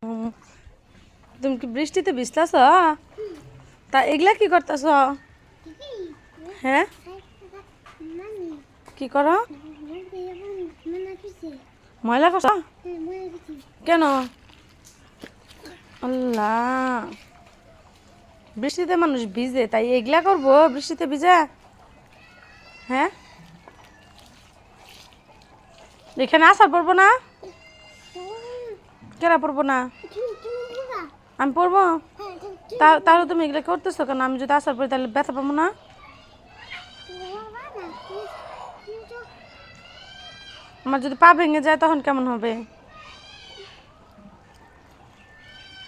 উম, তুমি কি বৃষ্টিতে ভিজতেছ? তা এগুলা কি করতেছ? হ্যাঁ, কি করো? ময়লা করছ? কেন? আল্লাহ, বৃষ্টিতে মানুষ ভিজে, তাই এগুলা করবো বৃষ্টিতে ভিজে? হ্যাঁ, এখানে আসার পড়বো না? কেরা পড়বো না? আমি পড়বো? তাহলে তুমি এগুলা করতেছো কেন? আমি যদি আসার পরে তাহলে ব্যথা পাবো না? আমার যদি পা ভেঙে যায় তখন কেমন হবে?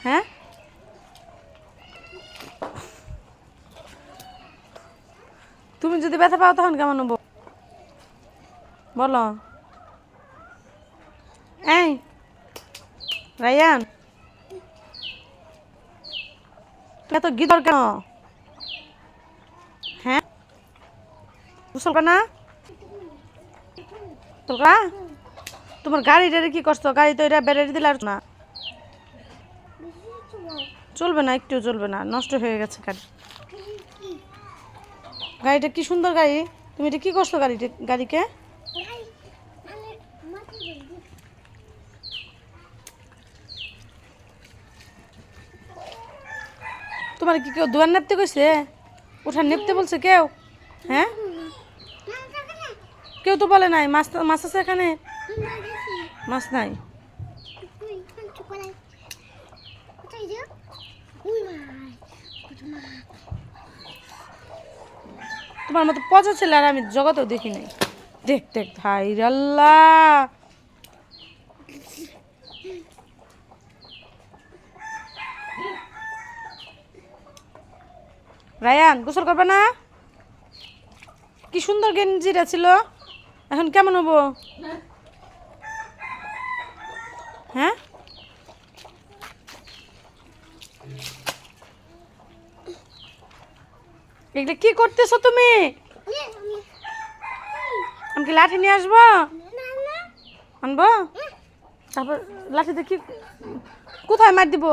হ্যাঁ, তুমি যদি ব্যথা পাও তখন কেমন হবো বলো? এই রায়ান, এত গিদর কেন? হ্যাঁ, গোসল কর না? তোরা তোমার গাড়িটা কি করছো? গাড়ি তো এটা ব্যাটারি দিলে আর না, চলবে না, একটু চলবে না, নষ্ট হয়ে গেছে গাড়ি। গাড়িটা কি সুন্দর গাড়ি, তুমি এটা কি করছো গাড়িকে? তোমার কি কেউ দুয়ার নেপতে কইছে? উঠান নেপতে বলছে কেউ? হ্যাঁ, কেউ তো বলে নাই। মাছ মাছ আছে এখানে? মাছ নাই? তোমার মতো পচা ছেলে আর আমি জগতেও দেখি নাই। দেখ দেখ ভাই আল্লাহ, রায়ান গোসল করবে না? কি সুন্দর গেঞ্জিটা ছিল, এখন কেমন হবো? হ্যাঁ, এগুলো কি করতেছো তুমি? আমি কি লাঠি নিয়ে আসবো? আনবো? তারপর লাঠিতে কি কোথায় মার দিব?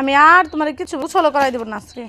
আমি আর তোমার কিছু গোসল করাই দেবো না আজকে।